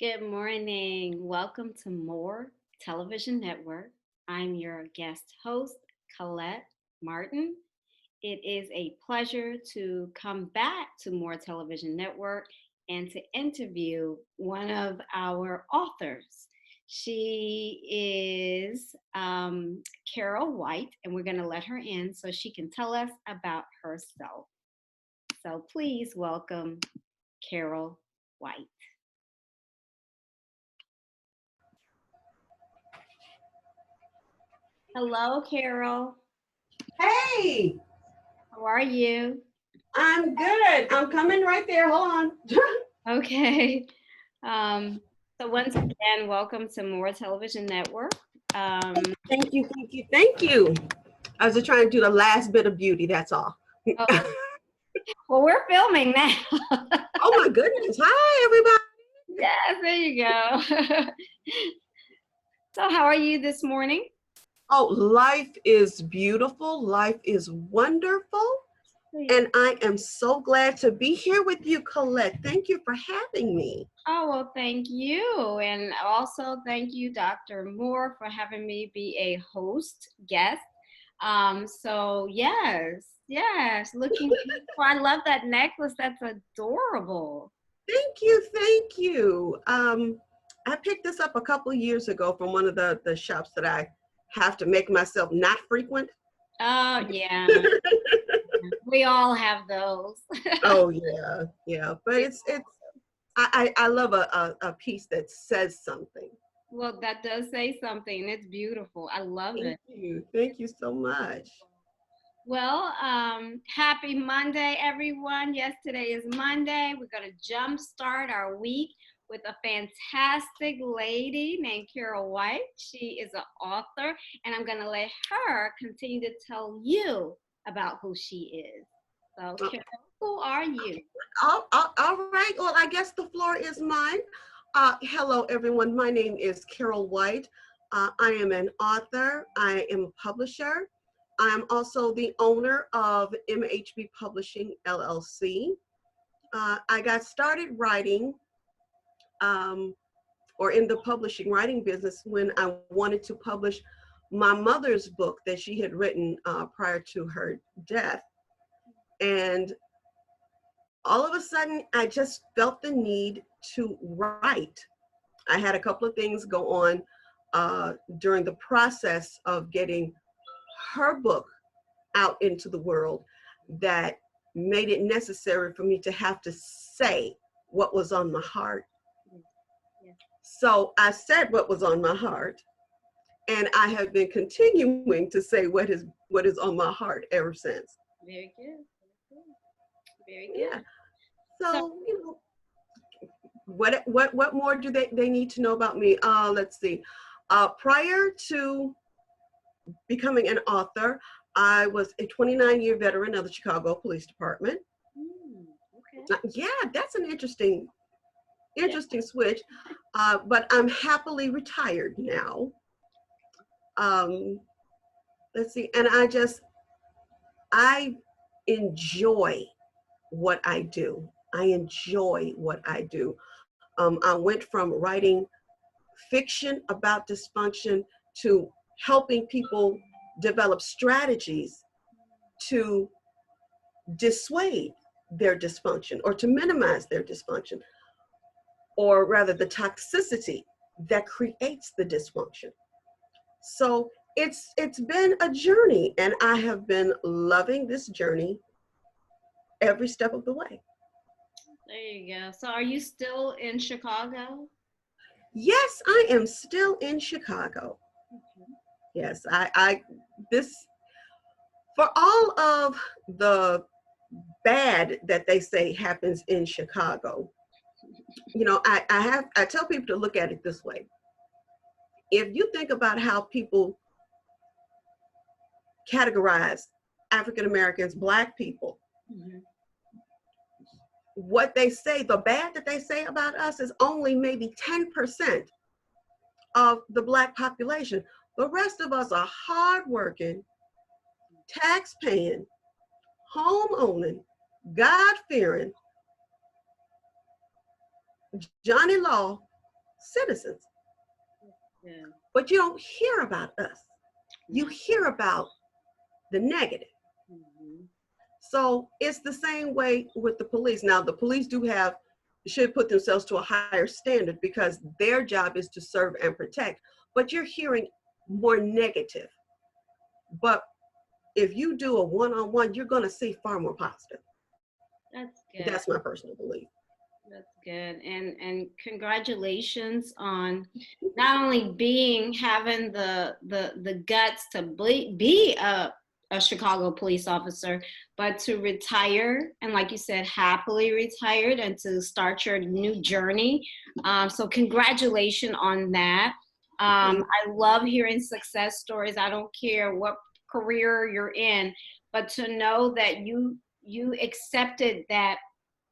Good morning. Welcome to More Television Network. I'm your guest host, Colette Martin. It is a pleasure to come back to More Television Network and to interview one of our authors. She is Carol White, and we're going to let her in so she can tell us about herself. So please welcome Carol White. Hello, Carol. Hey, How are you? I'm good. I'm coming right there. Hold on. Okay. Um, so once again, welcome to More Television Network. Um, Thank you, thank you, thank you. I was just trying to do the last bit of beauty, that's all. oh, well, we're filming now. Oh my goodness. Hi, everybody. Yes, there you go. So, how are you this morning? Oh, life is beautiful. Life is wonderful. And I am so glad to be here with you, Colette. Thank you for having me. Oh, well, thank you. And also, thank you, Dr. Moore, for having me be a host guest. Yes, looking beautiful. I love that necklace. That's adorable. Thank you, thank you. I picked this up a couple years ago from one of the shops that I have to make myself not frequent. Oh, yeah. We all have those. Oh yeah, yeah. But it's I love a piece that says something. Well, that does say something. It's beautiful. I love Thank it. you. Thank you so much. Well, happy Monday, everyone. Yes, today is Monday. We're going to jumpstart our week with a fantastic lady named Carol White. She is an author, and I'm going to let her continue to tell you about who she is. So, Uh, Carol, who are you? all right. Well, I guess the floor is mine. Hello, everyone. My name is Carol White. I am an author. I am a publisher. I am also the owner of MHB Publishing LLC. I got started writing um, or in the publishing writing business when I wanted to publish my mother's book that she had written prior to her death. And all of a sudden, I just felt the need to write. I had a couple of things go on during the process of getting her book out into the world that made it necessary for me to have to say what was on my heart. So I said what was on my heart, and I have been continuing to say what is on my heart ever since. Very good. Very Yeah. good. So, So what more do they need to know about me? Let's see. Prior to becoming an author, I was a 29-year veteran of the Chicago Police Department. okay. Yeah, that's an interesting Yeah. interesting switch. But I'm happily retired now. Um, let's see, and I enjoy what I do. I enjoy what I do. I went from writing fiction about dysfunction to helping people develop strategies to dissuade their dysfunction or to minimize their dysfunction, or rather the toxicity that creates the dysfunction. So it's been a journey, and I have been loving this journey every step of the way. There you go. So, are you still in Chicago? Yes, I am still in Chicago. Okay. Yes, I this for all of the bad that they say happens in Chicago. I tell people to look at it this way. If you think about how people categorize African Americans, Black people, Mhm. what they say, the bad that they say about us is only maybe 10% of the Black population. The rest of us are hardworking, tax paying, home owning, God fearing, Johnny Law. citizens. Yeah. But you don't hear about us. You hear about the negative. Mm-hmm. So it's the same way with the police. Now, the police should put themselves to a higher standard because their job is to serve and protect. But you're hearing more negative. But if you do a one-on-one, you're going to see far more positive. That's good. That's my personal belief. That's good. And congratulations on not only having the guts to be a Chicago police officer, but to retire and, like you said, happily retired and to start your new journey. So congratulations on that. I love hearing success stories. I don't care what career you're in, but to know that you accepted that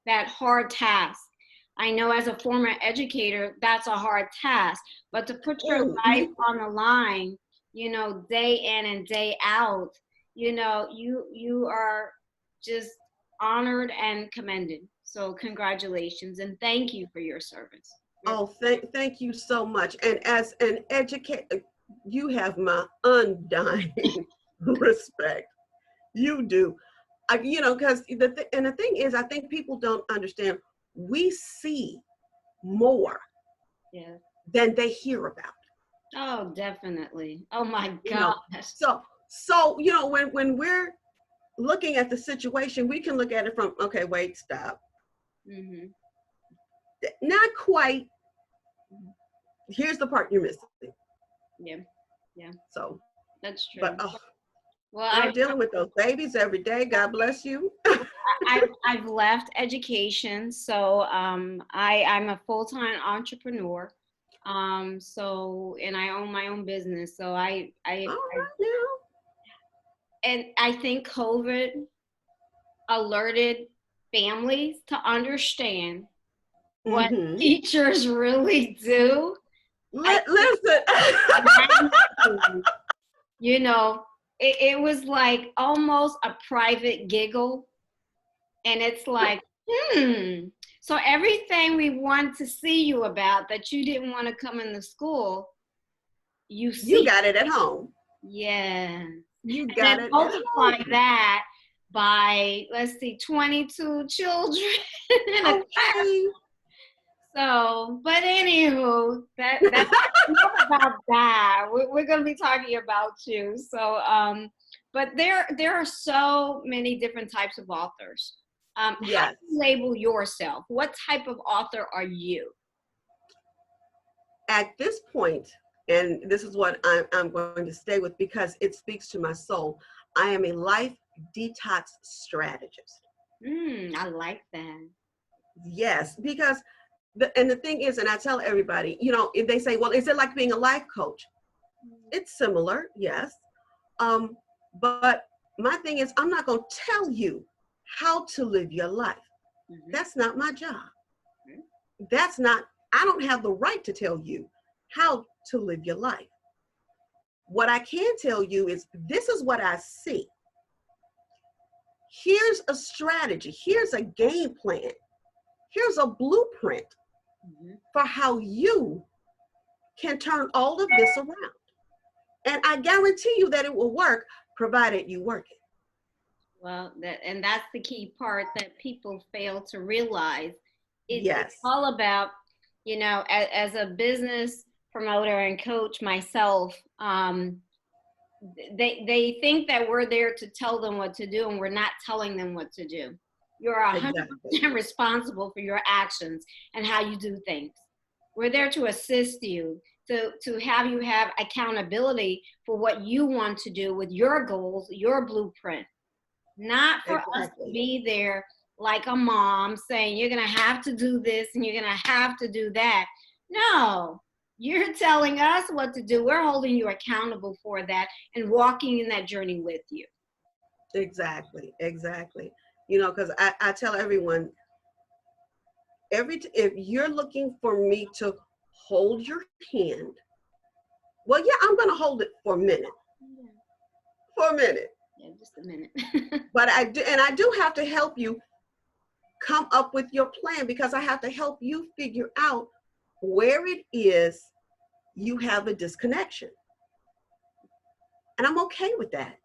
hard task. I know as a former educator, that's a hard task, but to put your life on the line, day in and day out, you are just honored and commended. So congratulations and thank you for your service. Oh, thank you so much. And as an educator, you have my undying respect. You do. Because the thing is, I think people don't understand. We see more than they hear about. Oh, definitely. Oh my gosh. So when we're looking at the situation, we can look at it from, okay, wait, stop. Mm-hmm. Not quite. Here's the part you're missing. Yeah. So that's true. But well, I'm dealing with those babies every day. God bless you. I've left education, so I'm a full-time entrepreneur. So and I own my own business. So and I think COVID alerted families to understand what teachers really do. Listen. It was like almost a private giggle. And it's like, so everything we want to see you about that you didn't want to come into school, you got it at home. Yeah. You got it. Multiply that by, let's see, 22 children in a class. So, but anywho, that's enough about that. We're going to be talking about you. So, but there are so many different types of authors. How do you label yourself? What type of author are you? At this point, and this is what I'm going to stay with because it speaks to my soul, I am a life detox strategist. I like that. Yes, because the thing is, and I tell everybody, if they say, well, is it like being a life coach? It's similar, yes. But my thing is, I'm not going to tell you how to live your life. That's not my job. I don't have the right to tell you how to live your life. What I can tell you is, this is what I see. Here's a strategy. Here's a game plan. Here's a blueprint for how you can turn all of this around. And I guarantee you that it will work, provided you work it. Well, that's the key part that people fail to realize. It's all about, as a business promoter and coach myself, they think that we're there to tell them what to do, and we're not telling them what to do. You're 100% responsible for your actions and how you do things. We're there to assist you, to have you have accountability for what you want to do with your goals, your blueprint. Not for us to be there like a mom saying, you're going to have to do this and you're going to have to do that. No, you're telling us what to do. We're holding you accountable for that and walking in that journey with you. Exactly. Because I tell everyone, if you're looking for me to hold your hand, well, yeah, I'm going to hold it for a minute. Yeah, just a minute. But I do have to help you come up with your plan, because I have to help you figure out where it is you have a disconnection. And I'm okay with that.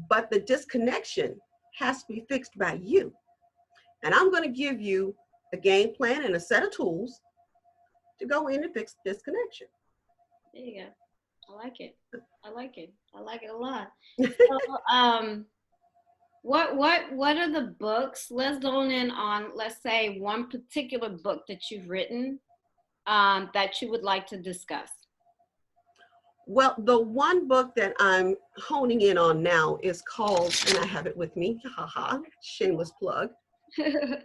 But the disconnection has to be fixed by you. And I'm going to give you a game plan and a set of tools to go in and fix this connection. There you go. I like it. I like it. I like it a lot. So, what are the books? Let's go in on, let's say, one particular book that you've written that you would like to discuss. Well, the one book that I'm honing in on now is called, and I have it with me, haha, shameless plug, The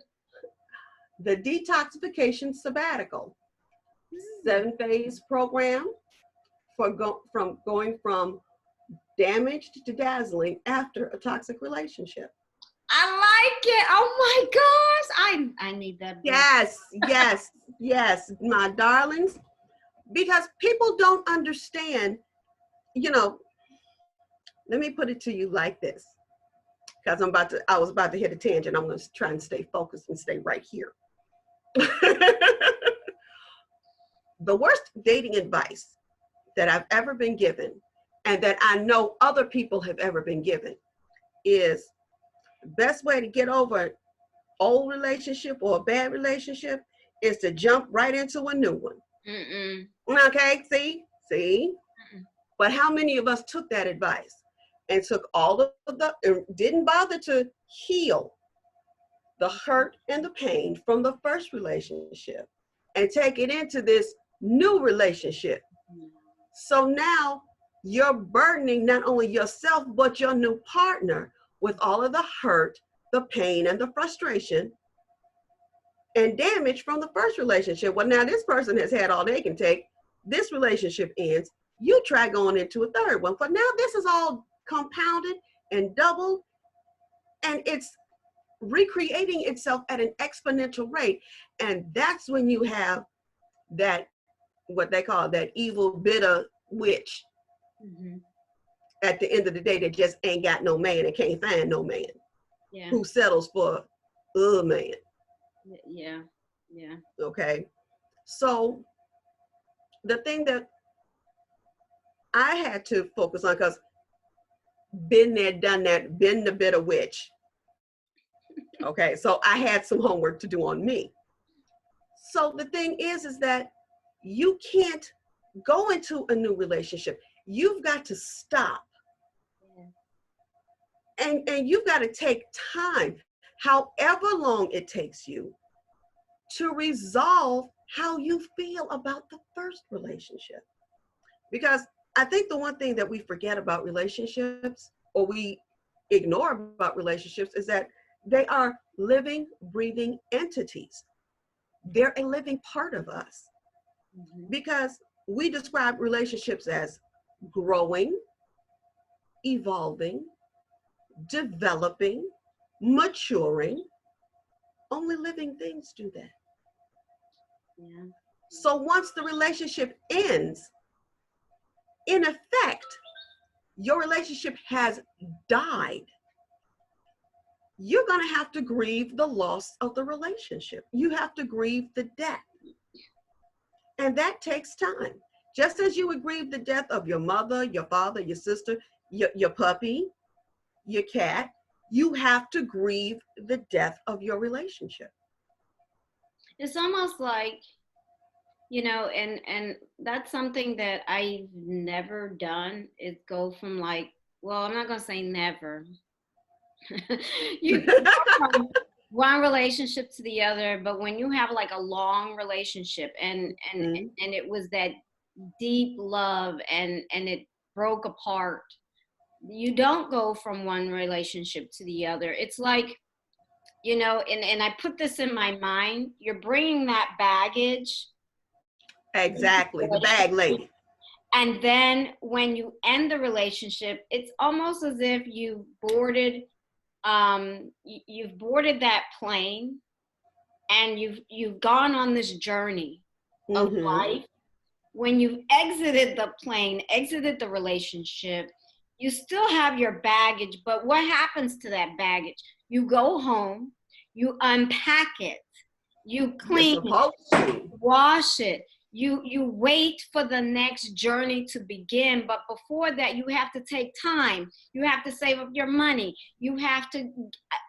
Detoxification Sabbatical, 7-phase program for going from damaged to dazzling after a toxic relationship. I like it. Oh my gosh. I need that book. Yes, yes, yes, my darlings, because people don't understand, let me put it to you like this, because I was about to hit a tangent. I'm going to try and stay focused and stay right here. The worst dating advice that I've ever been given, and that I know other people have ever been given, is the best way to get over an old relationship or a bad relationship is to jump right into a new one. Mm-mm. Okay, see? Mm-mm. But how many of us took that advice and took all of didn't bother to heal the hurt and the pain from the first relationship and take it into this new relationship? So now you're burdening not only yourself, but your new partner with all of the hurt, the pain, and the frustration and damage from the first relationship. Well, now this person has had all they can take. This relationship ends. You try going into a third one. But now this is all compounded and doubled, and it's recreating itself at an exponential rate. And that's when you have that, what they call that evil, bitter witch. Mm-hmm. At the end of the day, that just ain't got no man and can't find no man. Yeah. Who settles for a man. Yeah. Yeah. Okay. So the thing that I had to focus on, because been there, done that, been the bitter witch. Okay. So I had some homework to do on me. So the thing is that you can't go into a new relationship. You've got to stop. Yeah. And you've got to take time, however long it takes you, to resolve how you feel about the first relationship. Because I think the one thing that we forget about relationships, or we ignore about relationships, is that they are living, breathing entities. They're a living part of us. Mm-hmm. Because we describe relationships as growing, evolving, developing, maturing. Only living things do that. Yeah. So once the relationship ends, in effect, your relationship has died. You're going to have to grieve the loss of the relationship. You have to grieve the death. And that takes time. Just as you would grieve the death of your mother, your father, your sister, your puppy, your cat, you have to grieve the death of your relationship. It's almost like, and that's something that I've never done, is go from like, well, I'm not going to say never. You go from one relationship to the other, but when you have like a long relationship and it was that deep love and it broke apart, you don't go from one relationship to the other. It's like, and I put this in my mind, you're bringing that baggage. Exactly, the bag lady. And then when you end the relationship, it's almost as if you've boarded that plane and you've gone on this journey of life. When you've exited the plane, exited the relationship, you still have your baggage, but what happens to that baggage? You go home, you unpack it, You You're clean it, supposed to. wash it. You wait for the next journey to begin, but before that you have to take time. You have to save up your money. You have to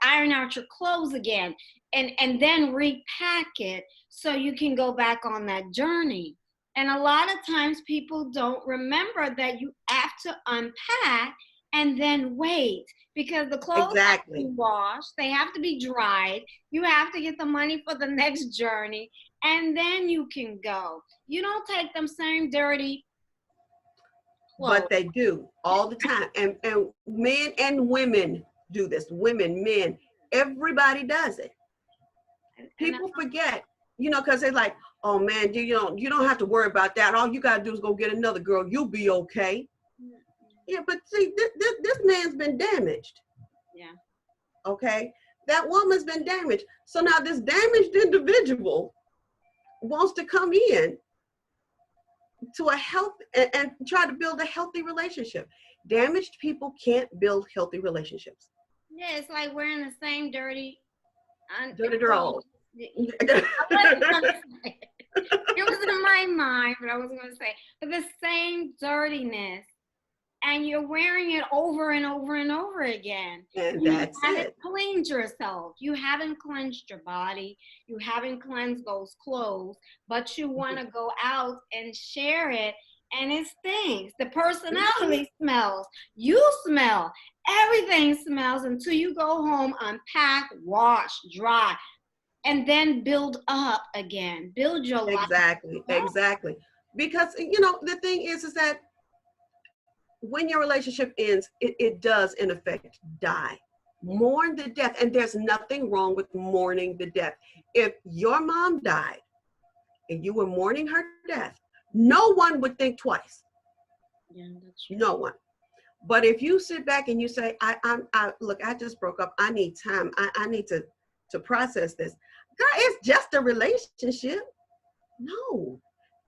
iron out your clothes again and then repack it so you can go back on that journey. And a lot of times people don't remember that you have to unpack and then wait, because the clothes have to be Exactly. washed, they have to be dried, you have to get the money for the next journey, and then you can go. You don't take them same dirty clothes. But they do all the time. And men and women do this. Women, men, everybody does it. And People forget, because they're like, oh man, you don't have to worry about that. All you gotta do is go get another girl. You'll be okay. Yeah, but see, this man's been damaged. yeah. Okay, that woman's been damaged. So now this damaged individual wants to come in to a health and try to build a healthy relationship. Damaged people can't build healthy relationships. Yeah, it's like wearing the same dirty Dirty clothes. draws. I wasn't gonna say it. It was in my mind, but I wasn't gonna say it. But the same dirtiness, and you're wearing it over and over and over again. And You that's haven't it. cleaned yourself. You haven't cleansed your body. You haven't cleansed those clothes, but you want to go out and share it, and it stinks. The personality smells. You smell. Everything smells until you go home, unpack, wash, dry, and then build up again. Build your life Exactly. up. Exactly. Because the thing is that when your relationship ends, it does in effect die. Mourn the death. And there's nothing wrong with mourning the death. If your mom died and you were mourning her death, no one would think twice. Yeah, that's true. No one. But if you sit back and you say, look, I just broke up. I need time. I need to process this. Girl, it's just a relationship. No,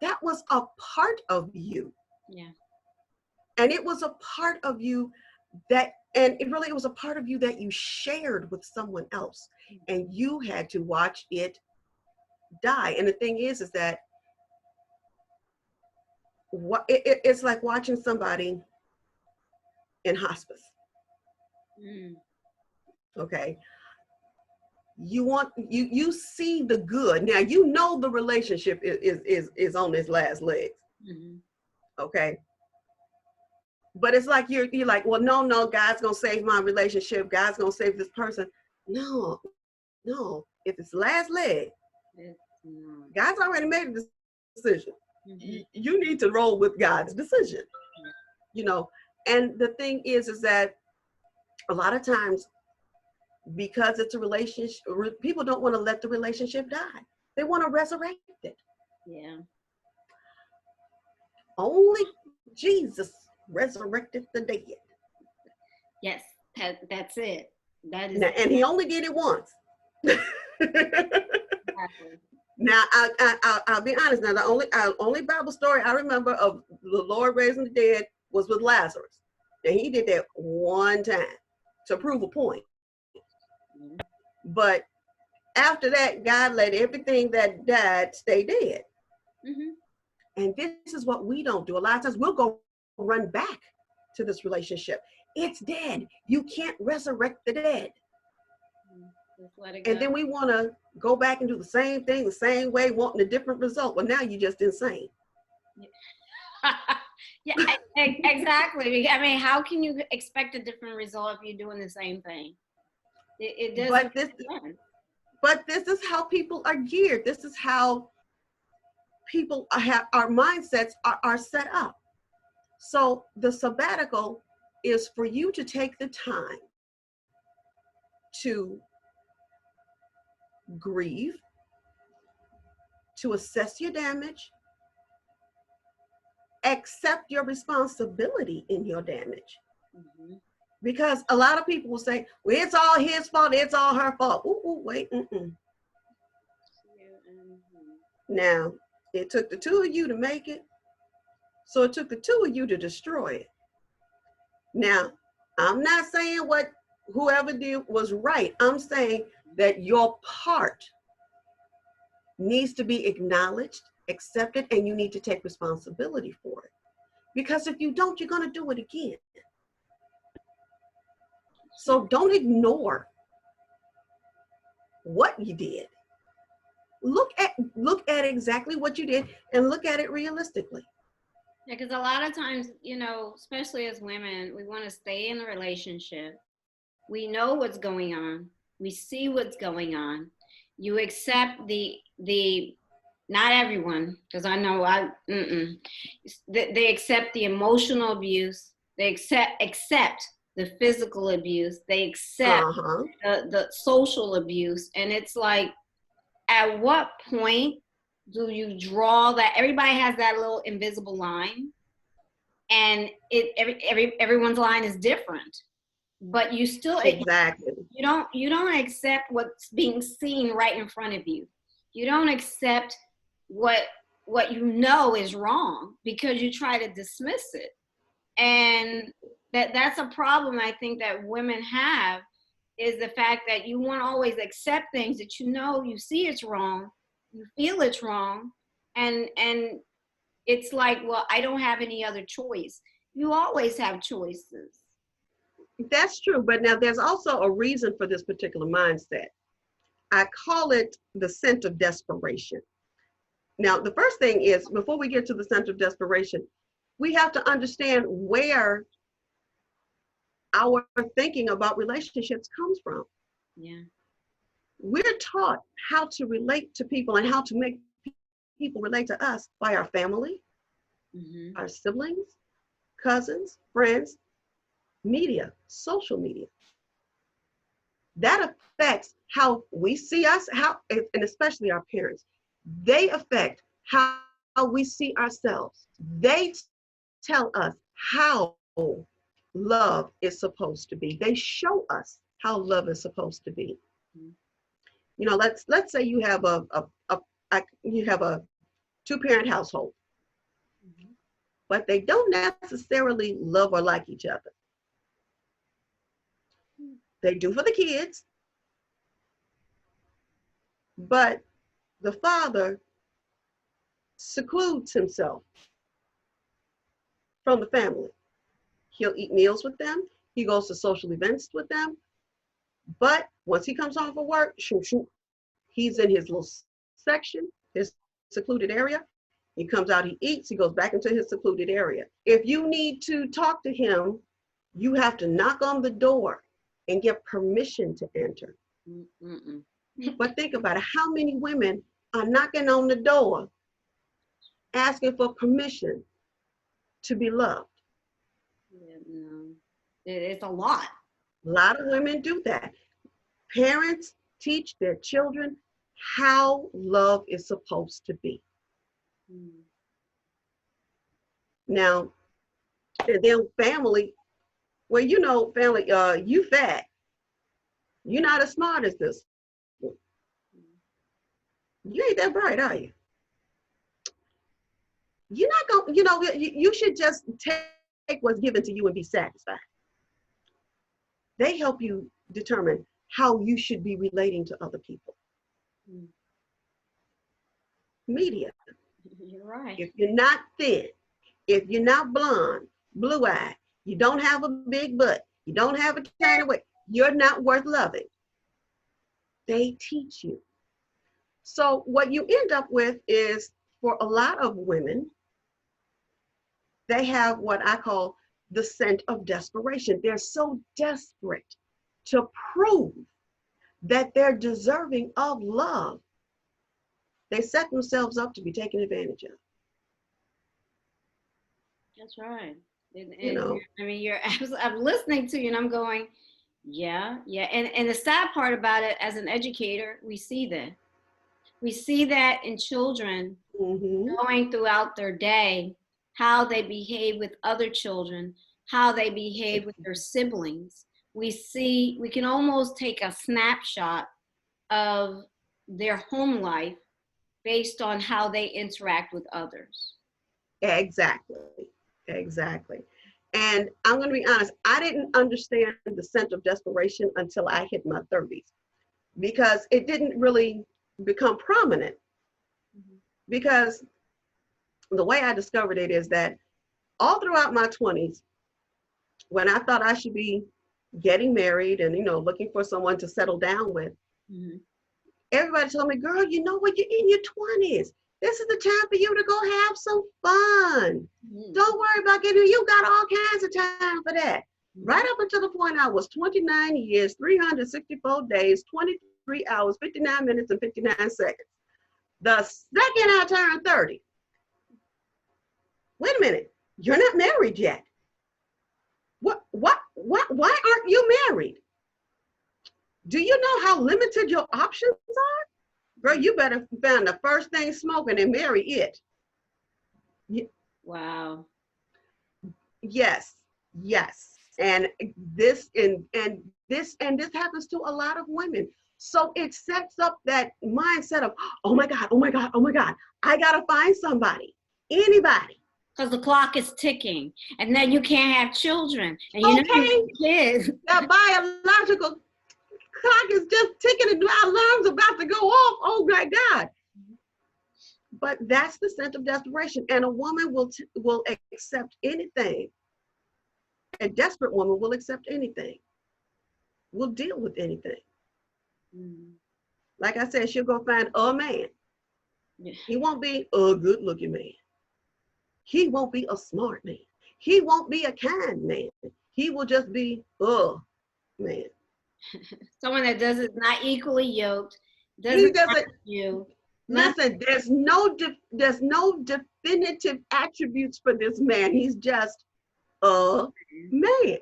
that was a part of you. Yeah. And it was a part of you it was a part of you that you shared with someone else, and you had to watch it die. And the thing is that it's like watching somebody in hospice. Okay. You see the good. Now, the relationship is on its last legs. Okay. But it's like you're like, well, no, God's gonna save my relationship. God's gonna save this person. No. If it's last leg, God's already made a decision. You need to roll with God's decision. And the thing is that a lot of times, because it's a relationship, people don't want to let the relationship die. They want to resurrect it. Yeah. Only Jesus resurrected the dead. Yes, that's it. That is. Now, and he only did it once. Exactly. Now, I'll be honest. Now, the only Bible story I remember of the Lord raising the dead was with Lazarus. And he did that one time to prove a point. But after that, God let everything that died stay dead. And this is what we don't do. A lot of times we'll go run back to this relationship. It's dead. You can't resurrect the dead. And then we want to go back and do the same thing the same way, wanting a different result. Well, now you're just insane. Yeah, exactly. I mean, how can you expect a different result if you're doing the same thing? It doesn't. But this is how people are geared. This is how people have, our mindsets are set up. So the sabbatical is for you to take the time to grieve, to assess your damage, accept your responsibility in your damage. Because a lot of people will say, well, it's all his fault, it's all her fault. Wait. Now, it took the two of you to make it, so it took the two of you to destroy it. Now, I'm not saying what whoever did was right. I'm saying that your part needs to be acknowledged, accepted, and you need to take responsibility for it. Because if you don't, you're going to do it again. So don't ignore what you did. Look at exactly what you did and look at it realistically. Yeah, because a lot of times, especially as women, we want to stay in a relationship. We know what's going on. We see what's going on. You accept the not everyone, because I know they accept the emotional abuse. They accept the physical abuse. They accept the social abuse. And it's like, at what point do you draw that? Everybody has that little invisible line, and everyone's line is different. But you still exactly you don't accept what's being seen right in front of you. You don't accept what you know is wrong because you try to dismiss it. And that's a problem I think that women have, is the fact that you want to always accept things that you see it's wrong, you feel it's wrong, and it's like, well, I don't have any other choice. You always have choices. That's true, but now there's also a reason for this particular mindset. I call it the scent of desperation. Now, the first thing is, before we get to the scent of desperation, we have to understand where our thinking about relationships comes from. Yeah. We're taught how to relate to people and how to make people relate to us by our family, our siblings, cousins, friends, media, social media. That affects how we see us, and especially our parents. They affect how we see ourselves. They tell us how love is supposed to be. They show us how love is supposed to be. Let's say you have a two-parent household, but they don't necessarily love or like each other. They do for the kids, but the father secludes himself from the family. He'll eat meals with them. He goes to social events with them. But once he comes home from work, he's in his little section, his secluded area. He comes out, he eats, he goes back into his secluded area. If you need to talk to him, you have to knock on the door and get permission to enter. But think about it. How many women are knocking on the door asking for permission to be loved? Yeah, no. It's a lot. A lot of women do that. Parents teach their children how love is supposed to be. Now, and then family, well, family, you fat. You're not as smart as this. You ain't that bright, are you? You're not going, you should just take what's given to you and be satisfied. They help you determine how you should be relating to other people. Media. You're right. If you're not thin, if you're not blonde, blue-eyed, you don't have a big butt, you don't have a tiny waist, you're not worth loving. They teach you. So what you end up with is, for a lot of women, they have what I call the scent of desperation. They're so desperate to prove that they're deserving of love. They set themselves up to be taken advantage of. That's right. I mean, I'm listening to you and I'm going, yeah. And the sad part about it, as an educator, we see that. We see that in children going throughout their day, how they behave with other children, how they behave with their siblings. We can almost take a snapshot of their home life based on how they interact with others. Exactly. And I'm going to be honest, I didn't understand the scent of desperation until I hit my 30s, because it didn't really become prominent because the way I discovered it is that all throughout my 20s, when I thought I should be getting married and, looking for someone to settle down with, Mhm. everybody told me, girl, you know what, you're in your 20s. This is the time for you to go have some fun. Mhm. Don't worry about you got all kinds of time for that. Mhm. Right up until the point I was 29 years, 364 days, 23 hours, 59 minutes, and 59 seconds. The second I turned 30, wait a minute, you're not married yet. Why aren't you married? Do you know how limited your options are? Girl, you better find the first thing smoking and marry it. Wow. Yes, yes. And this happens to a lot of women. So it sets up that mindset of, oh my God, oh my God, oh my God, I gotta find somebody, anybody. Because the clock is ticking, and then you can't have children, and you Okay, kids. that biological clock is just ticking and our alarm's about to go off. Oh my God. But that's the sense of desperation. And a woman will accept anything. A desperate woman will accept anything, will deal with anything. Mm. Like I said, she'll go find a man. Yeah. He won't be a good looking man. He won't be a smart man. He won't be a kind man. He will just be a man. Someone that doesn't not equally yoked, He doesn't have doesn't you. listen. There's no definitive attributes for this man. He's just a man.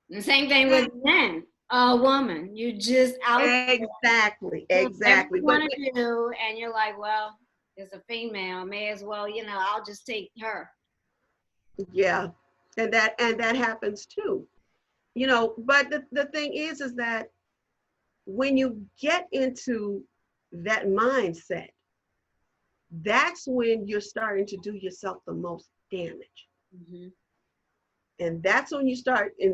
The same thing with men. A woman, you just out Exactly, there, whatever exactly. you But want to do, and you're like, well, it's a female, may as well, I'll just take her. yeah, and that happens too. But the thing is that when you get into that mindset, that's when you're starting to do yourself the most damage. Mm-hmm. And that's when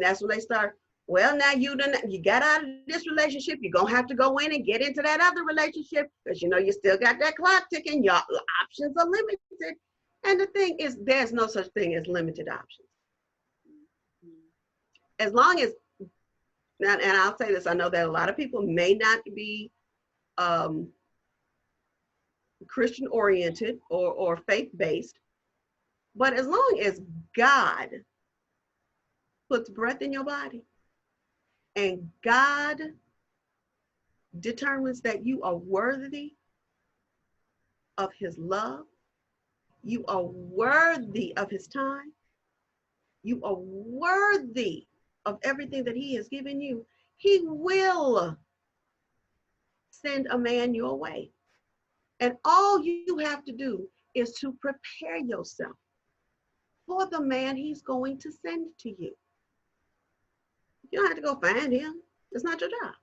that's when they start, well, now you got out of this relationship, you're gonna have to go in and get into that other relationship because you still got that clock ticking, your options are limited. And the thing is, there's no such thing as limited options. As long as, and I'll say this, I know that a lot of people may not be Christian oriented or faith based, but as long as God puts breath in your body and God determines that you are worthy of his love, you are worthy of his time, you are worthy of everything that he has given you, he will send a man your way. And all you have to do is to prepare yourself for the man he's going to send to you. You don't have to go find him. It's not your job.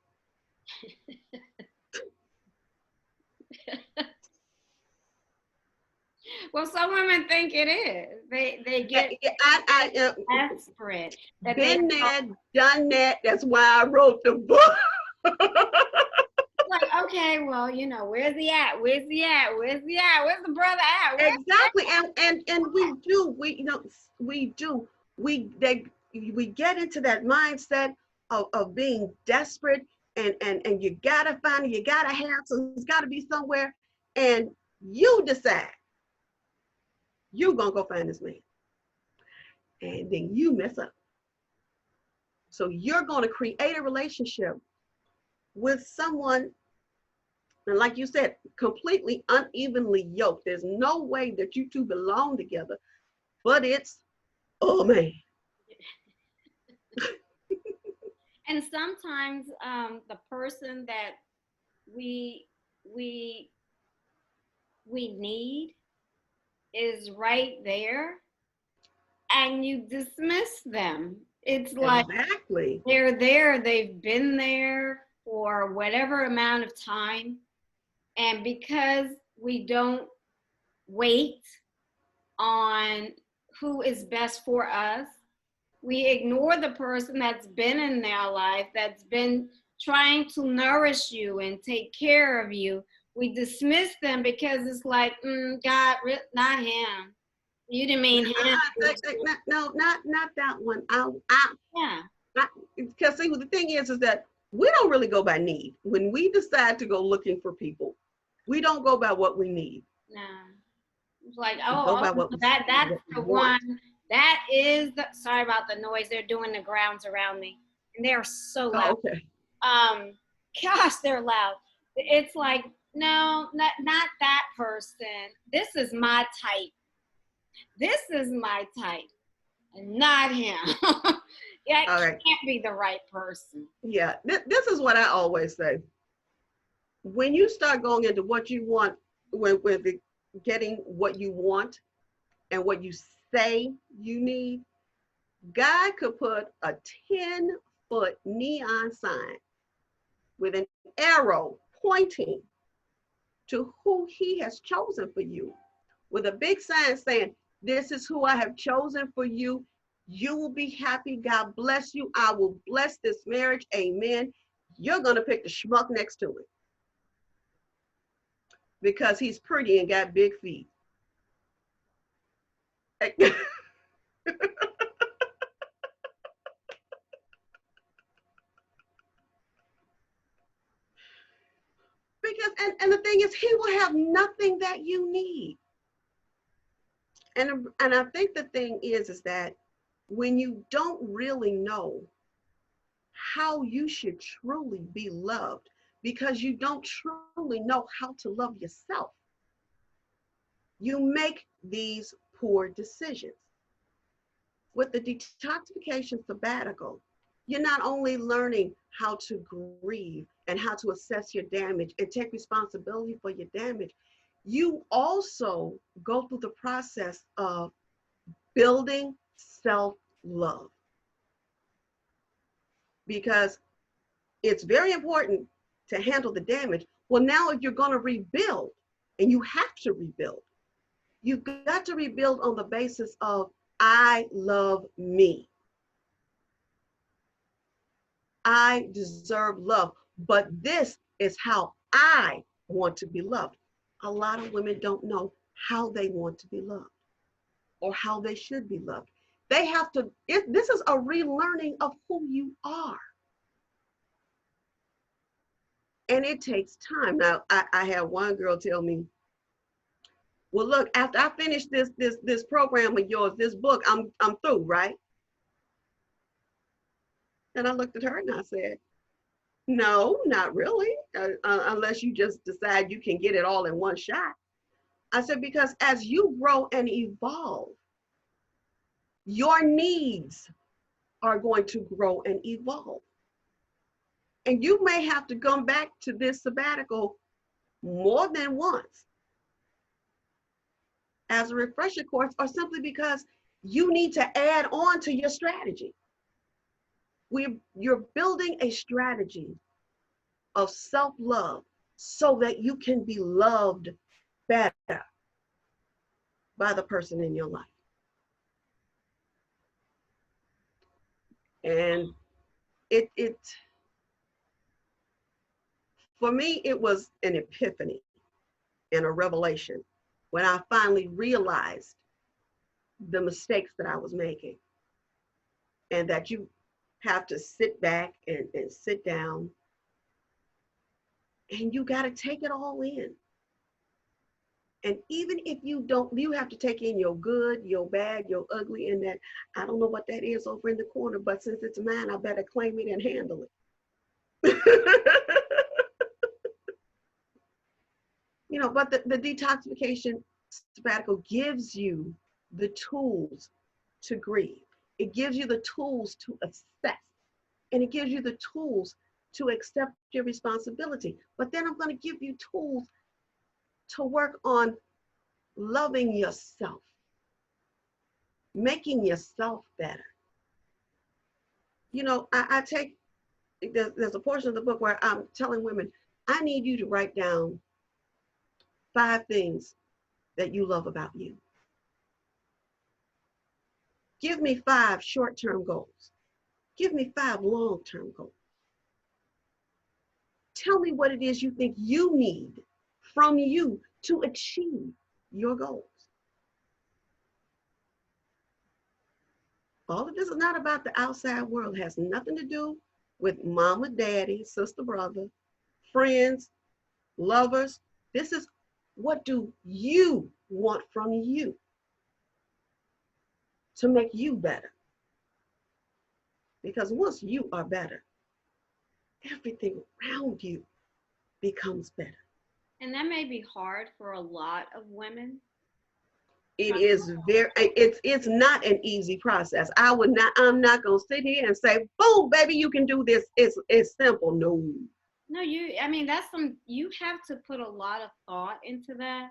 Well, some women think it is. They get I desperate that they been there, done that. That's why I wrote the book. like, okay, well, where's he at? Where's he at? Where's he at? Where's the brother at? Exactly, and we do we get into that mindset of being desperate and you gotta find it, you gotta have some, it's gotta be somewhere, and you decide you're gonna go find this man, and then you mess up. So you're gonna create a relationship with someone, and like you said, completely unevenly yoked. There's no way that you two belong together, but it's, oh man. And sometimes the person that we we we need is right there, and you dismiss them. It's like Exactly. they're there, they've been there for whatever amount of time, and because we don't wait on who is best for us, we ignore the person that's been in their life, that's been trying to nourish you and take care of you we dismiss them because it's like, God, not him. You didn't mean him. No, not that one. Yeah. Because see, the thing is that we don't really go by need. When we decide to go looking for people, we don't go by what we need. No. It's like, We go by what that's what we the want. one. That is the. Sorry about the noise. They're doing the grounds around me, and they are so loud. Oh, okay. Gosh, they're loud. It's like, no, not that person. This is my type. This is my type, and not him. Yeah, it All right. can't be the right person. Yeah, this is what I always say. When you start going into what you want, with getting what you want and what you say you need, God could put a 10-foot neon sign with an arrow pointing to who he has chosen for you, with a big sign saying, this is who I have chosen for you. You will be happy. God bless you. I will bless this marriage. Amen. You're going to pick the schmuck next to it because he's pretty and got big feet. Because and the thing is, he will have nothing that you need. And I think the thing is that when you don't really know how you should truly be loved, because you don't truly know how to love yourself, you make these poor decisions. With the detoxification sabbatical, you're not only learning how to grieve and how to assess your damage and take responsibility for your damage, you also go through the process of building self-love. Because it's very important to handle the damage. Well, now if you're going to rebuild, and you have to rebuild, you've got to rebuild on the basis of, I love me. I deserve love, but this is how I want to be loved. A lot of women don't know how they want to be loved or how they should be loved. They have to, this is a relearning of who you are. And it takes time. Now, I had one girl tell me, well, look, after I finish this program of yours, this book, I'm through, right? And I looked at her and I said, no, not really, unless you just decide you can get it all in one shot. I said, because as you grow and evolve, your needs are going to grow and evolve. And you may have to come back to this sabbatical more than once as a refresher course, or simply because you need to add on to your strategy. You're building a strategy of self-love so that you can be loved better by the person in your life. And it for me, it was an epiphany and a revelation when I finally realized the mistakes that I was making, and that you have to sit back and sit down, and you got to take it all in. And even if you don't, you have to take in your good, your bad, your ugly, and that, I don't know what that is over in the corner, but since it's mine, I better claim it and handle it. You know, but the detoxification sabbatical gives you the tools to grieve. It gives you the tools to assess, and it gives you the tools to accept your responsibility. But then I'm going to give you tools to work on loving yourself, making yourself better. You know, I take, there's a portion of the book where I'm telling women, I need you to write down 5 things that you love about you. Give me 5 short-term goals. Give me 5 long-term goals. Tell me what it is you think you need from you to achieve your goals. All of this is not about the outside world. It has nothing to do with mama, daddy, sister, brother, friends, lovers. This is, what do you want from you to make you better? Because once you are better, everything around you becomes better. And that may be hard for a lot of women. It is it's not an easy process. I'm not gonna sit here and say, boom, baby, you can do this. It's simple. No. No, you have to put a lot of thought into that.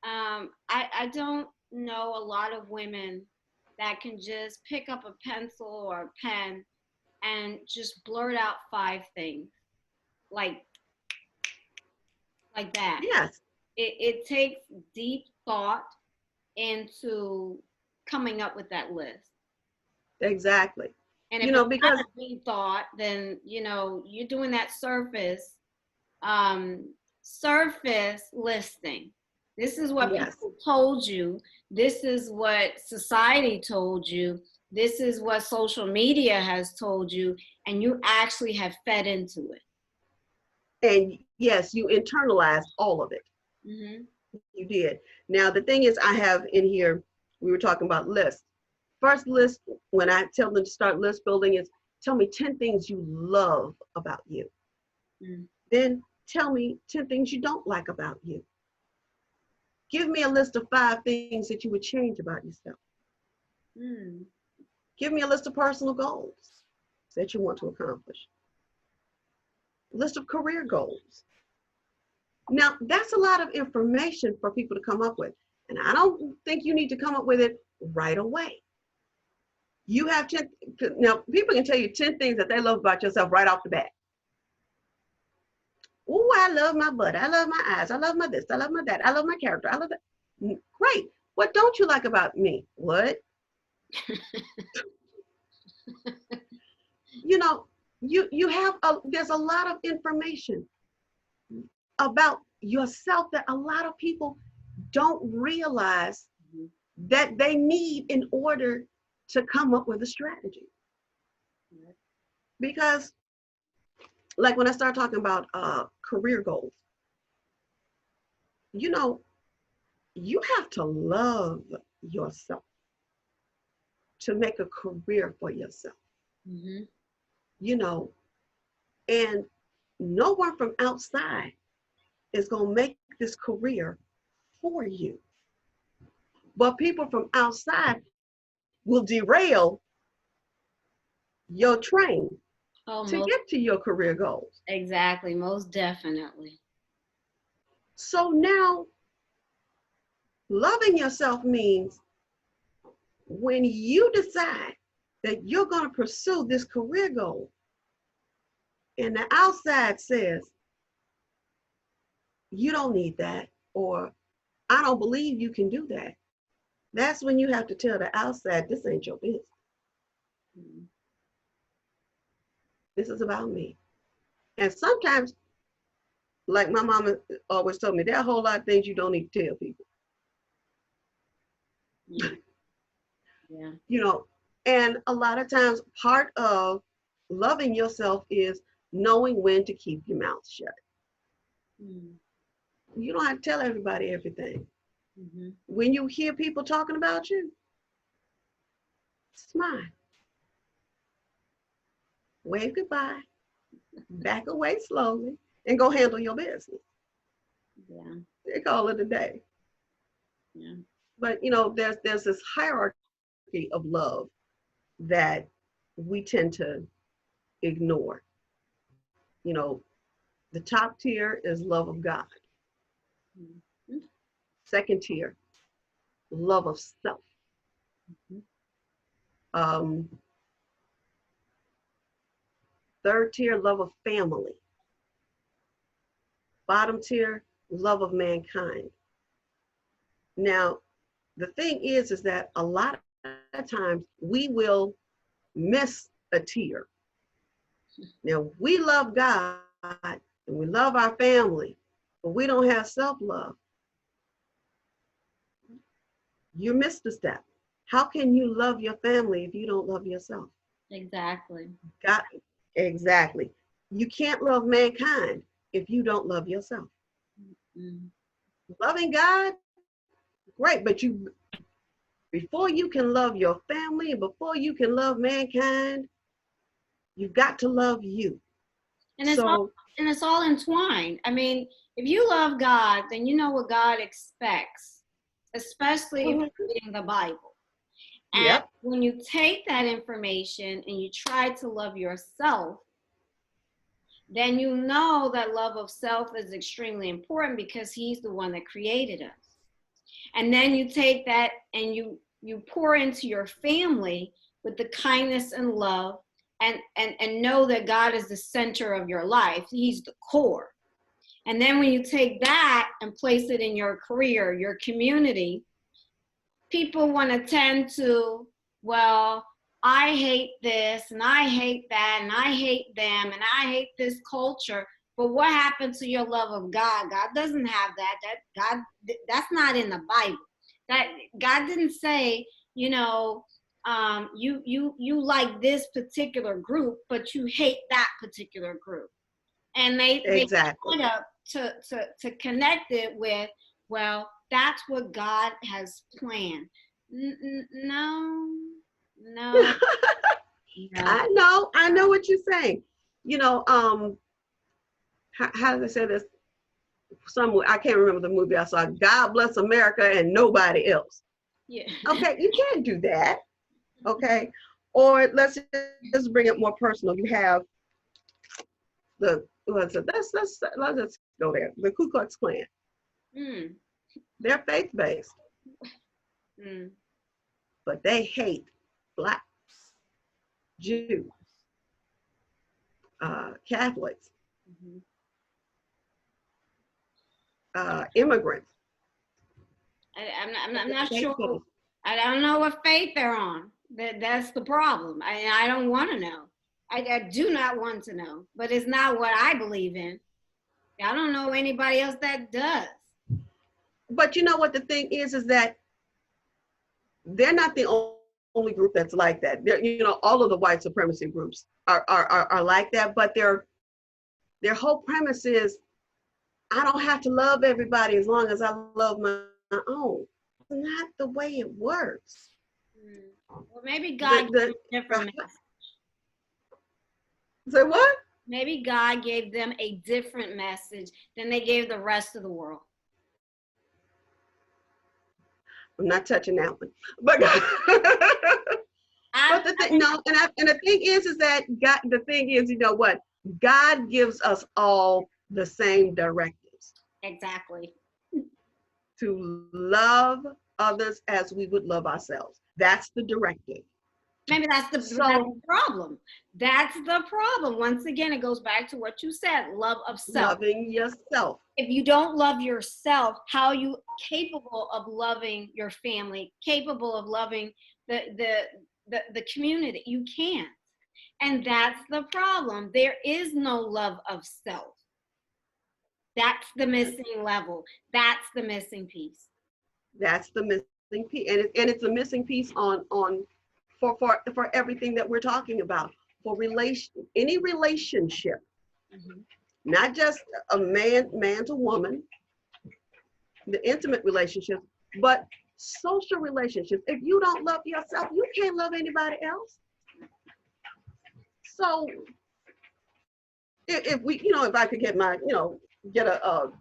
I don't know a lot of women that can just pick up a pencil or a pen and just blurt out 5 things like that. Yes. It takes deep thought into coming up with that list. Exactly. And if it's not a deep thought, then you're doing that surface listing. This is what people told you. This is what society told you. This is what social media has told you, and you actually have fed into it. And yes, you internalized all of it. Mm-hmm. You did. Now, the thing is, I have in here, we were talking about lists. First list, when I tell them to start list building, is tell me 10 things you love about you. Mm. Then tell me 10 things you don't like about you. Give me a list of 5 things that you would change about yourself. Mm. Give me a list of personal goals that you want to accomplish. List of career goals. Now, that's a lot of information for people to come up with. And I don't think you need to come up with it right away. You have 10, now people can tell you 10 things that they love about yourself right off the bat. Oh, I love my butt. I love my eyes. I love my this. I love my that. I love my character. I love that. Great. What don't you like about me? What? You have, there's a lot of information about yourself that a lot of people don't realize that they need in order to come up with a strategy. Because like when I start talking about career goals, you have to love yourself to make a career for yourself. Mm-hmm. And no one from outside is going to make this career for you. But people from outside will derail your train to get to your career goals. Exactly, most definitely. So now, loving yourself means when you decide that you're going to pursue this career goal, and the outside says, you don't need that, or I don't believe you can do that, that's when you have to tell the outside, this ain't your business. Mm-hmm. This is about me. And sometimes, like my mama always told me, there are a whole lot of things you don't need to tell people. Yeah. Yeah. And a lot of times part of loving yourself is knowing when to keep your mouth shut. Mm. You don't have to tell everybody everything. Mm-hmm. When you hear people talking about you, smile. Wave goodbye, back away slowly, and go handle your business. Yeah. They call it a day. Yeah. But there's this hierarchy of love that we tend to ignore. The top tier is love of God. Mm-hmm. Second tier, love of self. Mm-hmm. Third tier, love of family. Bottom tier, love of mankind. Now, the thing is that a lot of times we will miss a tier. Now, we love God and we love our family, but we don't have self-love, you missed a step. How can you love your family if you don't love yourself? Exactly. Got exactly. You can't love mankind if you don't love yourself. Mm. Loving God, great, but before you can love your family and before you can love mankind, you've got to love you. And So it's all entwined. I mean, if you love God, then you know what God expects, especially if mhm, you're reading the Bible. And yep, when you take that information and you try to love yourself, then you know that love of self is extremely important because he's the one that created us. And then you take that and you pour into your family with the kindness and love, and know that God is the center of your life. He's the core. And then when you take that and place it in your career, your community, people want to tend to, well, I hate this and I hate that and I hate them and I hate this culture. But what happened to your love of God? God doesn't have that. That's not in the Bible. That God didn't say, you know, you like this particular group, but you hate that particular group. And they exactly. kind of to connect it with, well, that's what God has planned. No, no, no. I know what you're saying. You know, how did I say this? Somewhere I can't remember the movie I saw. God bless America and nobody else. Yeah. Okay, you can't do that. Okay, or let's just bring it more personal. You have the let's just go there. The Ku Klux Klan. Mm, They're faith-based, mm, but they hate blacks, Jews, Catholics, mhm. immigrants. I'm not sure. Faith-based. I don't know what faith they're on. That's the problem. I don't want to know. I do not want to know. But it's not what I believe in. I don't know anybody else that does. But you know what the thing is that they're not the only group that's like that. They're, you know, all of the white supremacy groups are like that, but their whole premise is I don't have to love everybody as long as I love my own. It's not the way it works. Mm. Well, maybe The God gave the, them a different message. say what? Maybe God gave them a different message than they gave the rest of the world. I'm not touching that one. But I, but the thing no, and the thing is that God, the thing is, you know what? God gives us all the same directives exactly. to love others as we would love ourselves. That's the directive. Maybe that's So the problem. That's the problem. Once again, it goes back to what you said, love of self. loving yourself. If you don't love yourself, how are you capable of loving your family, capable of loving the community? You can't. And that's the problem. There is no love of self. That's the missing level. That's the missing piece. That's the missing piece, and it's a missing piece on for everything that we're talking about. For any relationship, Mhm. not just a man to woman, the intimate relationships, but social relationships. If you don't love yourself, you can't love anybody else. So if we, you know, if I could get my, you know, get a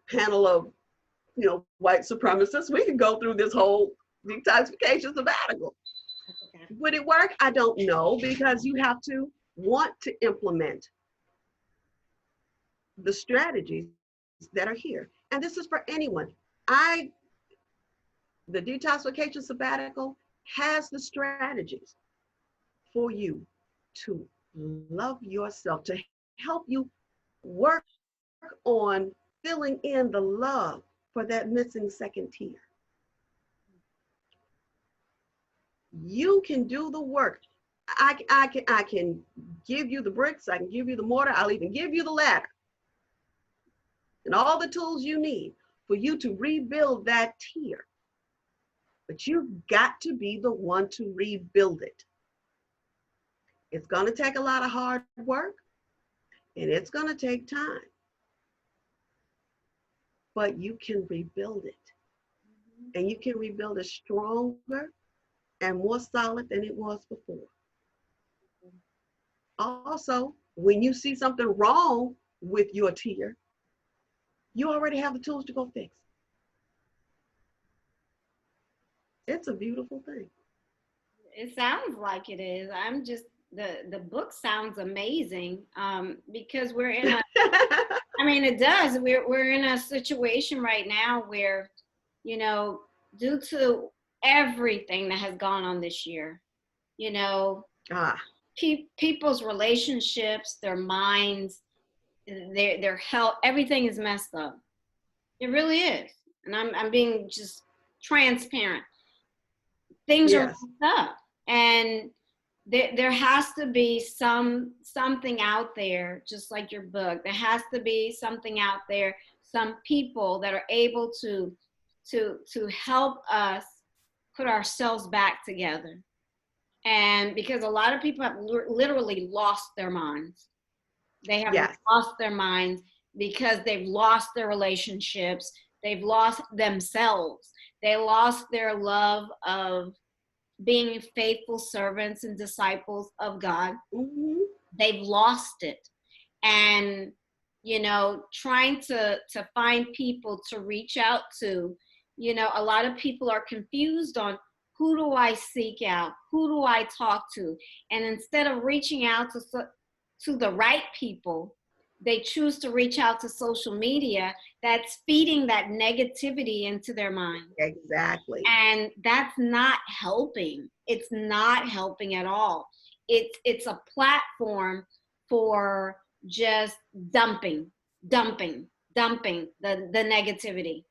panel of, you know, white supremacists, we could go through this whole detoxification sabbatical. Would it work? I don't know, because you have to want to implement the strategies that are here. And this is for anyone. The detoxification sabbatical has the strategies for you to love yourself, to help you work on filling in the love for that missing second tier. You can do the work. I can give you the bricks, I can give you the mortar, I'll even give you the ladder. and all the tools you need for you to rebuild that tear. But you've got to be the one to rebuild it. It's going to take a lot of hard work, and it's going to take time. But you can rebuild it. And you can rebuild it stronger and more solid than it was before. Also, when you see something wrong with your tear, you already have the tools to go fix. It's a beautiful thing. It sounds like it is. I'm just the book sounds amazing, because we're in a. I mean, it does. We're in a situation right now where, you know, due to everything that has gone on this year, you know, Ah, people's relationships, their minds, their health, everything is messed up. It really is, and I'm being just transparent. Things are yes, messed up, and there has to be something out there, just like your book. There has to be something out there, some people that are able to help us put ourselves back together. And because a lot of people have literally lost their minds. They have yes. lost their minds because they've lost their relationships, they've lost themselves, they lost their love of being faithful servants and disciples of God. Mm-hmm. They've lost it. And, you know, trying to find people to reach out to, you know, a lot of people are confused on who do I seek out? Who do I talk to? And instead of reaching out to the right people, they choose to reach out to social media that's feeding that negativity into their mind. Exactly. And that's not helping. It's not helping at all. It's a platform for just dumping the negativity.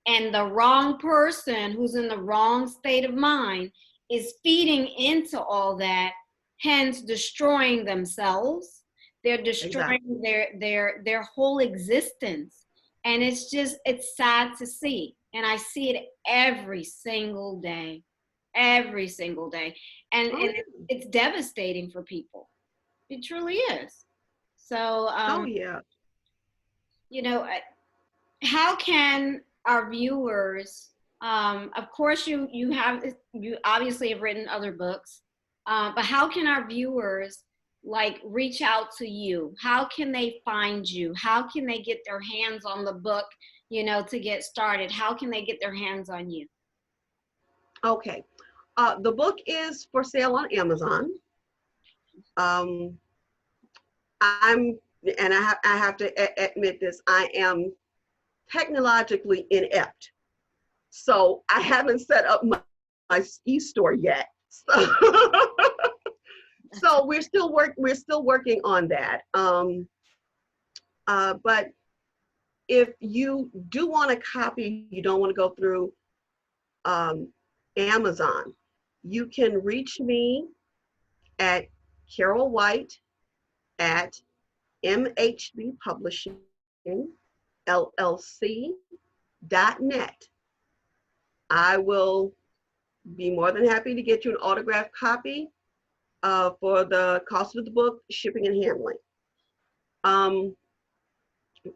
And the wrong person who's in the wrong state of mind is feeding into all that, hence destroying themselves. They're Exactly. destroying their whole existence. And it's sad to see. And I see it every single day. Every single day. And Oh, it's devastating for people. It truly is. So oh yeah. you know, how can our viewers, of course you obviously have written other books, but how can our viewers like reach out to you? How can they find you? How can they get their hands on the book, you know, to get started? How can they get their hands on you? Okay. The book is for sale on Amazon. Um, I'm, and I have to admit this, I am technologically inept. So I haven't set up my e-store yet. So, so we're still working on that. But if you do want a copy, you don't want to go through Amazon, you can reach me at Carol White at MHB Publishing LLC.net. I will be more than happy to get you an autographed copy for the cost of the book, shipping and handling.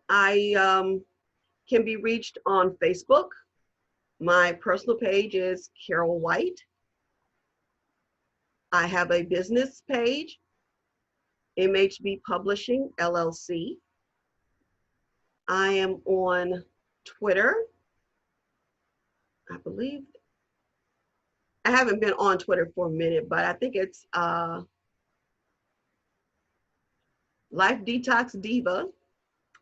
I can be reached on Facebook. My personal page is Carol White. I have a business page, MHB Publishing LLC. I am on Twitter. I believe I haven't been on Twitter for a minute, but I think it's Life Detox Diva.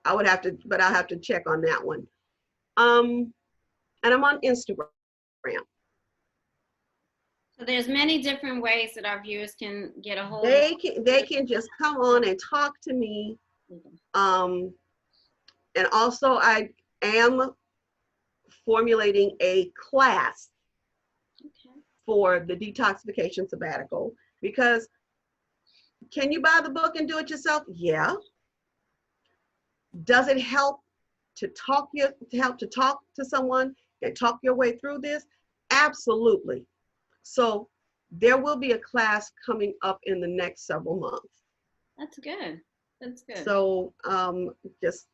I would have to, but I'll have to check on that one. And I'm on Instagram. So there's many different ways that our viewers can get a hold of They can just come on and talk to me. you. And also I am formulating a class Okay. for the detoxification sabbatical, because can you buy the book and do it yourself? Yeah. Does it help help to talk to someone and talk your way through this? Absolutely. So there will be a class coming up in the next several months. That's good. That's good. So just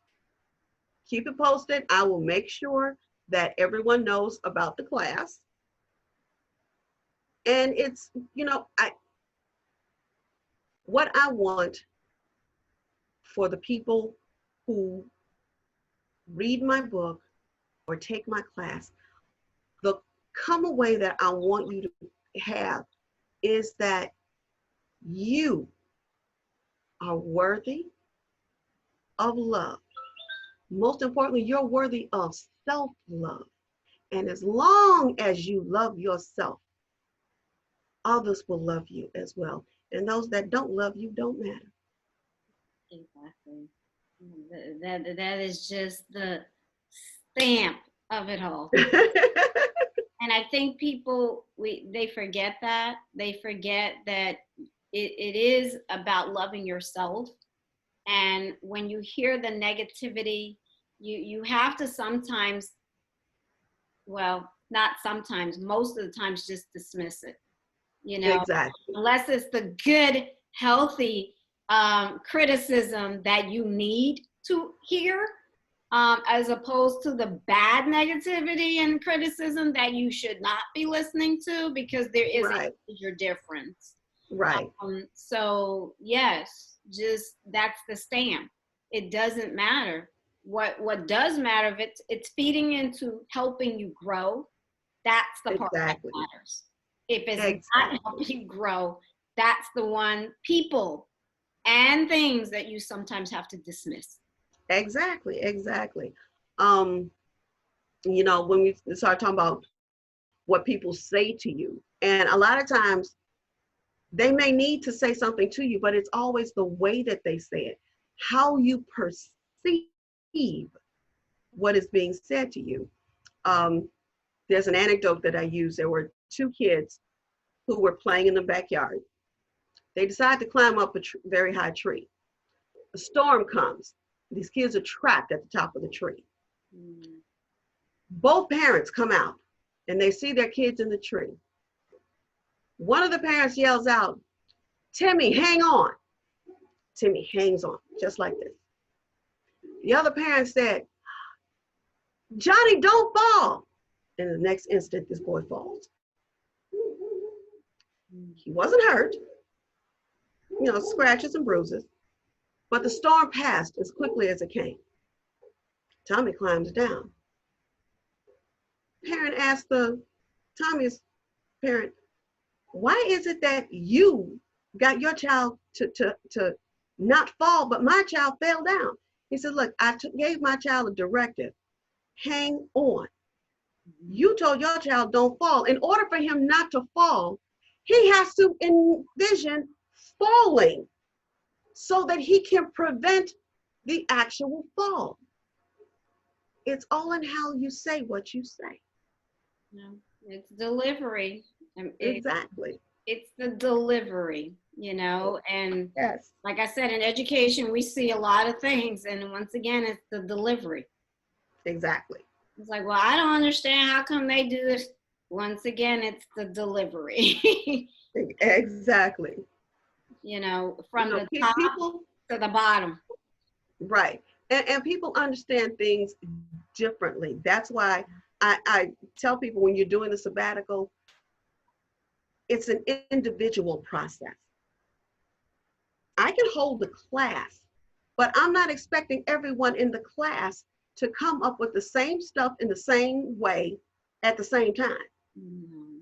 keep it posted. I will make sure that everyone knows about the class. And it's, what I want for the people who read my book or take my class, the come away that I want you to have is that you are worthy of love. Most importantly, you're worthy of self-love. And as long as you love yourself, others will love you as well. And those that don't love you don't matter. Exactly. That is just the stamp of it all. And I think people they forget that. They forget that it is about loving yourself. And when you hear the negativity, you have to sometimes, well, not sometimes, most of the times just dismiss it. Exactly. Unless it's the good, healthy criticism that you need to hear, as opposed to the bad negativity and criticism that you should not be listening to, because there is a major difference. Right. So yes, just that's the stamp. It doesn't matter. What does matter, if it's feeding into helping you grow, that's the part that matters. If it's not helping you grow, that's the one, people and things that you sometimes have to dismiss. Exactly. When we start talking about what people say to you, and a lot of times they may need to say something to you, but it's always the way that they say it, how you perceive what is being said to you. There's an anecdote that I use. There were two kids who were playing in the backyard. They decide to climb up a very high tree. A storm comes. These kids are trapped at the top of the tree. Both parents come out and they see their kids in the tree. One of the parents yells out, "Timmy, hang on." Timmy hangs on, just like this. The other parent said, "Johnny, don't fall." And in the next instant, this boy falls. He wasn't hurt, scratches and bruises, but the storm passed as quickly as it came. Tommy climbs down. Parent asked Tommy's parent, "Why is it that you got your child to not fall, but my child fell down?" He said, "Look, I gave my child a directive. Hang on. You told your child don't fall. In order for him not to fall, he has to envision falling so that he can prevent the actual fall." It's all in how you say what you say. It's delivery. Exactly. It's the delivery, and yes, like I said, in education, we see a lot of things. And once again, it's the delivery. Exactly. It's like, well, I don't understand. How come they do this? Once again, it's the delivery. Exactly. From the top people, to the bottom. Right. And people understand things differently. That's why I tell people, when you're doing the sabbatical, it's an individual process. I can hold the class, but I'm not expecting everyone in the class to come up with the same stuff in the same way at the same time. Mm-hmm.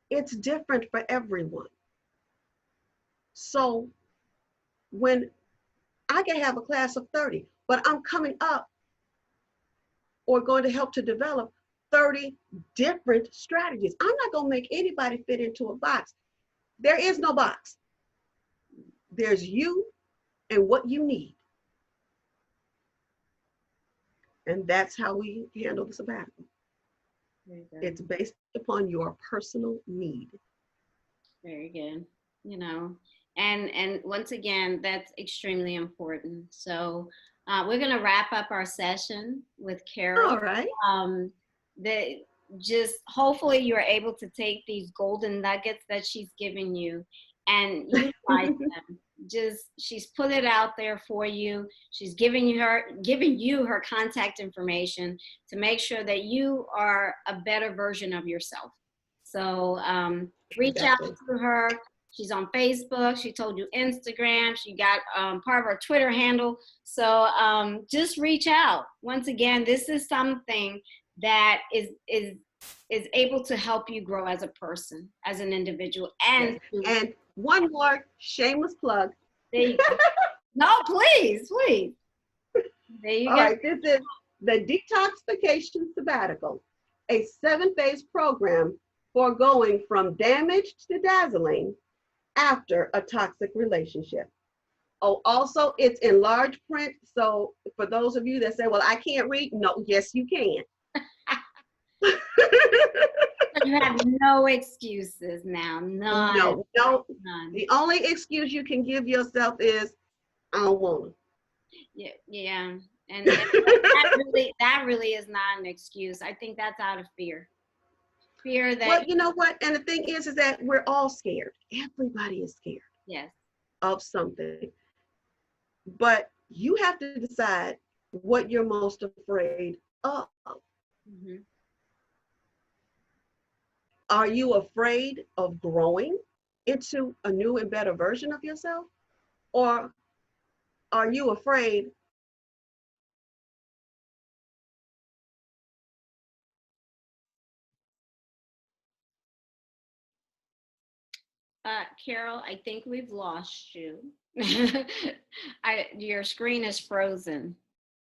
It's different for everyone. So when I can have a class of 30, but I'm coming up or going to help to develop 30 different strategies. I'm not going to make anybody fit into a box. There is no box. There's you and what you need. And that's how we handle the sabbatical. It's based upon your personal need. Very good. And once again, that's extremely important. So We're going to wrap up our session with Carol. All right. Um, the, just hopefully you're able to take these golden nuggets that she's given you and utilize them. Just she's put it out there for you. She's giving you her contact information to make sure that you are a better version of yourself. So reach out Exactly. to her. She's on Facebook. She told you Instagram. She got part of her Twitter handle. So just reach out. Once again, this is something that is able to help you grow as a person, as an individual, Yes. and And one more shameless plug. there you go. No, please, please. There you All go. right, this is the Detoxification Sabbatical, a 7-phase program for going from damaged to dazzling after a toxic relationship. Oh, also, it's in large print. So for those of you that say, well, I can't read, no, yes, you can. You have no excuses now. None. No, no. None. The only excuse you can give yourself is, I don't want Yeah, yeah. And to. that really is not an excuse. I think that's out of fear. Fear Well, that you know what? And the thing is that we're all scared. Everybody is scared yes. of something. But you have to decide what you're most afraid of. Mm-hmm. Are you afraid of growing into a new and better version of yourself? Or are you afraid Carol, I think we've lost you. Your screen is frozen.